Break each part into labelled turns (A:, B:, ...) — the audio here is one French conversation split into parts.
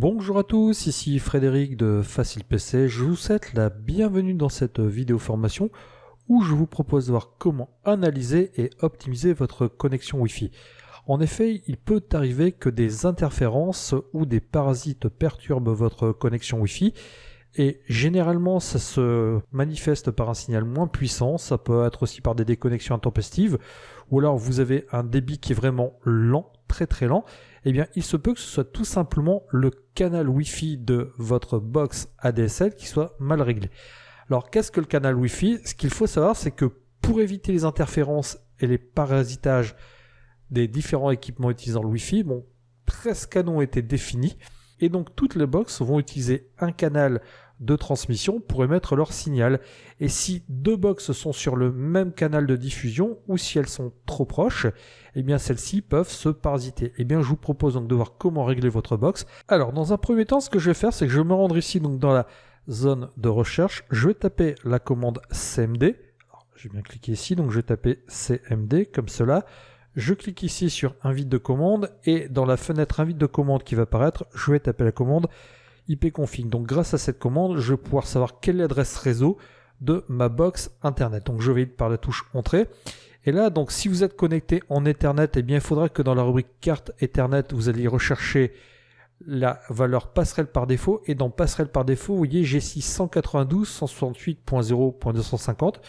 A: Bonjour à tous, ici Frédéric de Facile PC. Je vous souhaite la bienvenue dans cette vidéo formation où je vous propose de voir comment analyser et optimiser votre connexion Wi-Fi. En effet, il peut arriver que des interférences ou des parasites perturbent votre connexion Wi-Fi et généralement ça se manifeste par un signal moins puissant, ça peut être aussi par des déconnexions intempestives ou alors vous avez un débit qui est vraiment lent, très lent. Eh bien, il se peut que ce soit tout simplement le canal Wi-Fi de votre box ADSL qui soit mal réglé. Alors, qu'est-ce que le canal Wi-Fi? Ce qu'il faut savoir, c'est que pour éviter les interférences et les parasitages des différents équipements utilisant le Wi-Fi, presque canons ont été définis. Et donc, toutes les box vont utiliser un canal de transmission pour émettre leur signal. Et si deux box sont sur le même canal de diffusion ou si elles sont trop proches, eh bien celles-ci peuvent se parasiter. Eh bien je vous propose donc de voir comment régler votre box. Alors dans un premier temps, ce que je vais faire, c'est que je vais me rendre ici donc dans la zone de recherche. Je vais taper la commande CMD. Alors, je vais bien cliquer ici, donc je vais taper CMD comme cela. Je clique ici sur invite de commande et dans la fenêtre invite de commande qui va apparaître, je vais taper la commande ipconfig. Donc grâce à cette commande, je vais pouvoir savoir quelle est l'adresse réseau de ma box internet. Donc je vais par la touche entrée. Et là, donc si vous êtes connecté en Ethernet, eh bien il faudra que dans la rubrique carte Ethernet, vous allez rechercher la valeur passerelle par défaut. Et dans passerelle par défaut, vous voyez, j'ai ici 192.168.0.250.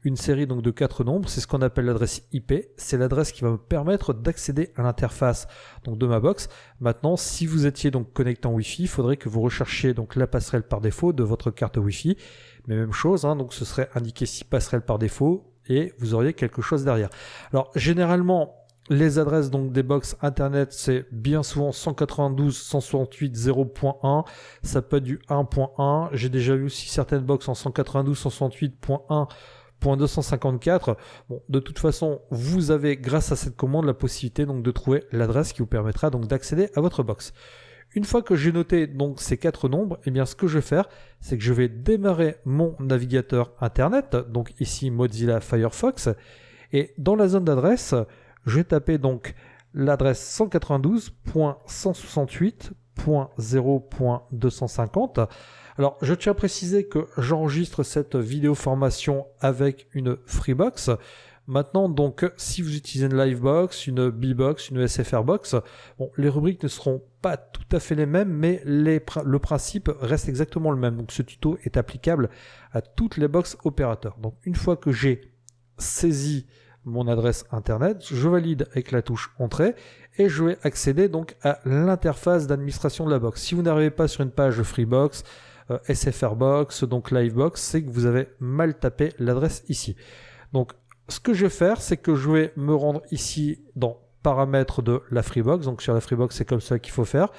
A: Une série donc de 4 nombres, c'est ce qu'on appelle l'adresse IP, c'est l'adresse qui va me permettre d'accéder à l'interface donc de ma box. Maintenant, si vous étiez donc connecté en Wi-Fi, il faudrait que vous recherchiez donc la passerelle par défaut de votre carte Wi-Fi. Mais même chose, donc ce serait indiqué ici passerelle par défaut et vous auriez quelque chose derrière. Alors généralement, les adresses donc des box internet, c'est bien souvent 192.168.0.1, ça peut être du 1.1. J'ai déjà vu aussi certaines box en 192.168.1.254. Bon, de toute façon, vous avez grâce à cette commande la possibilité donc de trouver l'adresse qui vous permettra donc d'accéder à votre box. Une fois que j'ai noté donc ces 4 nombres, eh bien ce que je vais faire, c'est que je vais démarrer mon navigateur internet, donc ici Mozilla Firefox, et dans la zone d'adresse, je vais taper donc l'adresse 192.168.0.250. Alors, je tiens à préciser que j'enregistre cette vidéo formation avec une Freebox. Maintenant, donc, si vous utilisez une Livebox, une Bbox, une SFRbox, les rubriques ne seront pas tout à fait les mêmes, mais le principe reste exactement le même. Donc, ce tuto est applicable à toutes les box opérateurs. Donc, une fois que j'ai saisi mon adresse internet, je valide avec la touche entrée et je vais accéder donc à l'interface d'administration de la box. Si vous n'arrivez pas sur une page Freebox, SFRbox, donc Livebox, c'est que vous avez mal tapé l'adresse ici. Donc, ce que je vais faire, c'est que je vais me rendre ici dans paramètres de la Freebox. Donc, sur la Freebox, c'est comme ça qu'il faut faire.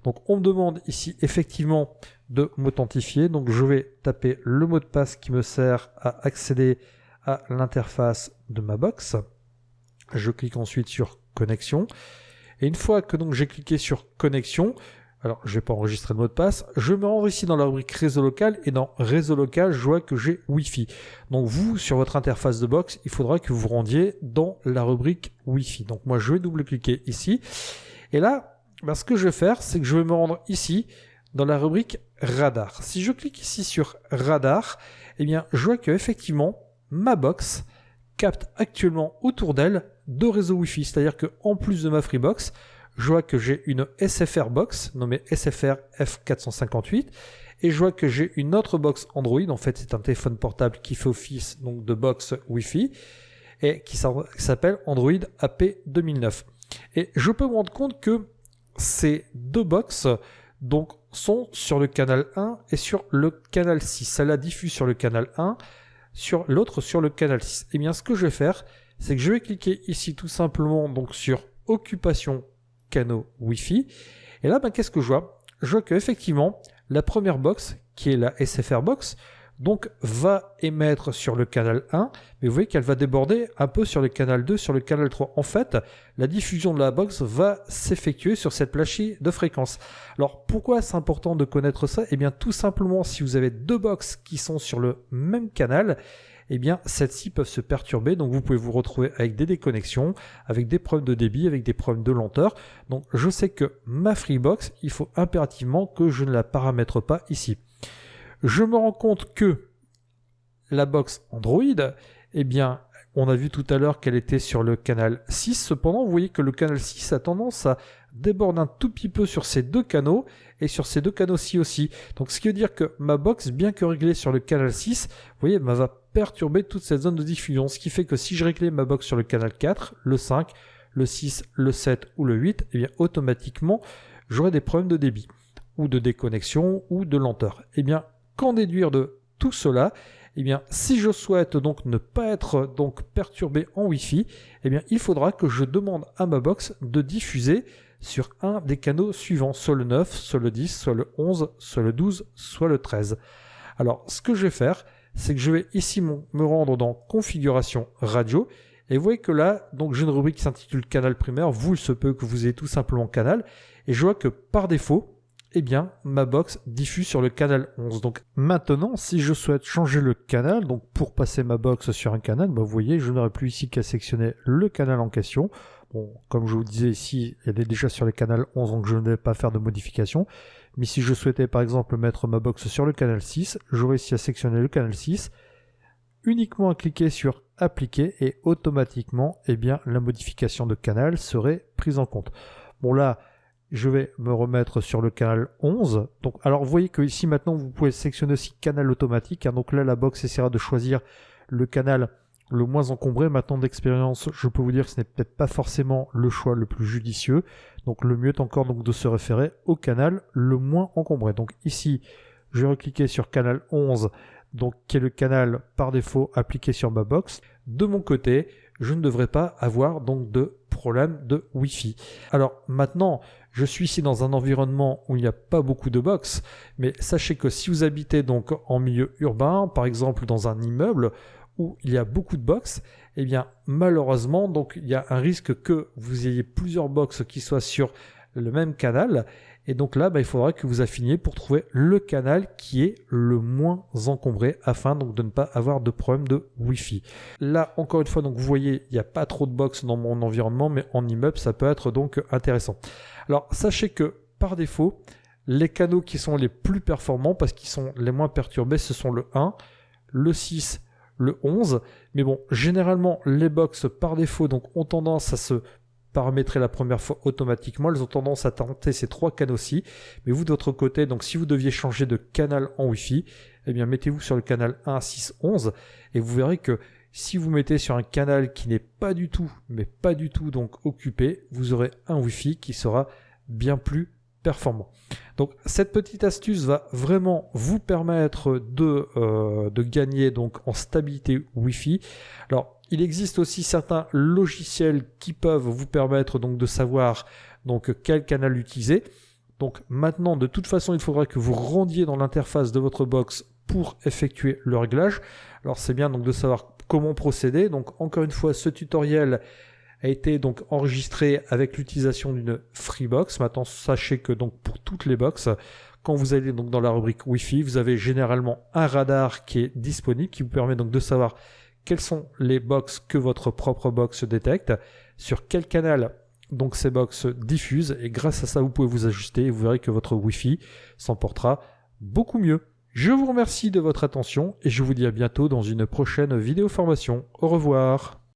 A: Donc, on me demande ici effectivement de m'authentifier. Donc, je vais taper le mot de passe qui me sert à accéder à l'interface de ma box. Je clique ensuite sur connexion. Et une fois que donc j'ai cliqué sur connexion, alors je ne vais pas enregistrer le mot de passe, je me rends ici dans la rubrique réseau local et dans réseau local, je vois que j'ai Wi-Fi. Donc vous, sur votre interface de box, il faudra que vous vous rendiez dans la rubrique Wi-Fi. Donc moi, je vais double-cliquer ici. Et là, ce que je vais faire, c'est que je vais me rendre ici dans la rubrique radar. Si je clique ici sur radar, eh bien, je vois qu'effectivement, ma box capte actuellement autour d'elle 2 réseaux Wi-Fi. C'est-à-dire qu'en plus de ma Freebox, je vois que j'ai une SFR box nommée SFR F458 et je vois que j'ai une autre box Android. En fait, c'est un téléphone portable qui fait office donc de box Wi-Fi et qui s'appelle Android AP 2009. Et je peux me rendre compte que ces 2 box donc sont sur le canal 1 et sur le canal 6. Celle-là diffuse sur le canal 1, sur l'autre sur le canal 6. Et bien, ce que je vais faire, c'est que je vais cliquer ici tout simplement donc sur occupation canaux Wi-Fi. Et là, qu'est-ce que je vois? Je vois qu'effectivement, la première box, qui est la SFR box, donc va émettre sur le canal 1, mais vous voyez qu'elle va déborder un peu sur le canal 2, sur le canal 3. En fait, la diffusion de la box va s'effectuer sur cette plachie de fréquence. Alors, pourquoi c'est important de connaître ça? Eh bien, tout simplement, si vous avez 2 box qui sont sur le même canal, eh bien celles-ci peuvent se perturber, donc vous pouvez vous retrouver avec des déconnexions, avec des problèmes de débit, avec des problèmes de lenteur. Donc je sais que ma Freebox, il faut impérativement que je ne la paramètre pas ici. Je me rends compte que la box Android, eh bien on a vu tout à l'heure qu'elle était sur le canal 6, cependant vous voyez que le canal 6 a tendance à déborder un tout petit peu sur ces deux canaux et sur ces deux canaux-ci aussi. Donc ce qui veut dire que ma box, bien que réglée sur le canal 6, vous voyez, va perturber toute cette zone de diffusion. Ce qui fait que si je réglais ma box sur le canal 4, le 5, le 6, le 7 ou le 8, eh bien automatiquement j'aurai des problèmes de débit ou de déconnexion ou de lenteur. Eh bien, qu'en déduire de tout cela? Eh bien, si je souhaite donc ne pas être donc perturbé en Wi-Fi, eh bien, il faudra que je demande à ma box de diffuser sur un des canaux suivants, soit le 9, soit le 10, soit le 11, soit le 12, soit le 13. Alors, ce que je vais faire, c'est que je vais ici me rendre dans configuration radio, et vous voyez que là, donc j'ai une rubrique qui s'intitule canal primaire, vous, il se peut que vous ayez tout simplement canal, et je vois que par défaut, eh bien, ma box diffuse sur le canal 11. Donc maintenant, si je souhaite changer le canal, donc pour passer ma box sur un canal, vous voyez, je n'aurai plus ici qu'à sectionner le canal en question. Bon, comme je vous disais ici, elle est déjà sur le canal 11, donc je ne vais pas faire de modification. Mais si je souhaitais par exemple mettre ma box sur le canal 6, j'aurais ici à sectionner le canal 6, uniquement à cliquer sur appliquer et automatiquement, eh bien, la modification de canal serait prise en compte. Bon là, je vais me remettre sur le canal 11. Donc, alors vous voyez que ici maintenant vous pouvez sélectionner aussi canal automatique. Donc là la box essaiera de choisir le canal le moins encombré. Maintenant d'expérience, je peux vous dire que ce n'est peut-être pas forcément le choix le plus judicieux. Donc le mieux est encore donc de se référer au canal le moins encombré. Donc ici, je vais recliquer sur canal 11, donc qui est le canal par défaut appliqué sur ma box. De mon côté, je ne devrais pas avoir donc de problème de Wi-Fi. Alors maintenant, je suis ici dans un environnement où il n'y a pas beaucoup de box, mais sachez que si vous habitez donc en milieu urbain, par exemple dans un immeuble où il y a beaucoup de box, eh bien malheureusement, donc il y a un risque que vous ayez plusieurs box qui soient sur le même canal. Et donc là, il faudra que vous affiniez pour trouver le canal qui est le moins encombré afin donc de ne pas avoir de problème de Wi-Fi. Là, encore une fois, donc vous voyez, il n'y a pas trop de box dans mon environnement, mais en immeuble, ça peut être donc intéressant. Alors, sachez que par défaut, les canaux qui sont les plus performants, parce qu'ils sont les moins perturbés, ce sont le 1, le 6, le 11. Mais bon, généralement, les box par défaut donc, ont tendance à se paramétrer la première fois automatiquement. Elles ont tendance à tenter ces trois canaux-ci. Mais vous, de votre côté, donc si vous deviez changer de canal en Wi-Fi, eh bien, mettez-vous sur le canal 1, 6, 11 et vous verrez que si vous mettez sur un canal qui n'est pas du tout, mais pas du tout donc occupé, vous aurez un Wi-Fi qui sera bien plus performant. Donc cette petite astuce va vraiment vous permettre de gagner donc en stabilité Wi-Fi. Alors il existe aussi certains logiciels qui peuvent vous permettre donc de savoir donc quel canal utiliser. Donc maintenant, de toute façon, il faudra que vous rendiez dans l'interface de votre box pour effectuer le réglage. Alors c'est bien donc de savoir comment procéder. Donc encore une fois, ce tutoriel a été donc enregistré avec l'utilisation d'une Freebox. Maintenant, sachez que donc pour toutes les box, quand vous allez donc dans la rubrique Wi-Fi, vous avez généralement un radar qui est disponible, qui vous permet donc de savoir quelles sont les box que votre propre box détecte, sur quel canal donc ces box diffusent, et grâce à ça vous pouvez vous ajuster et vous verrez que votre Wi-Fi s'en portera beaucoup mieux. Je vous remercie de votre attention et je vous dis à bientôt dans une prochaine vidéo formation. Au revoir.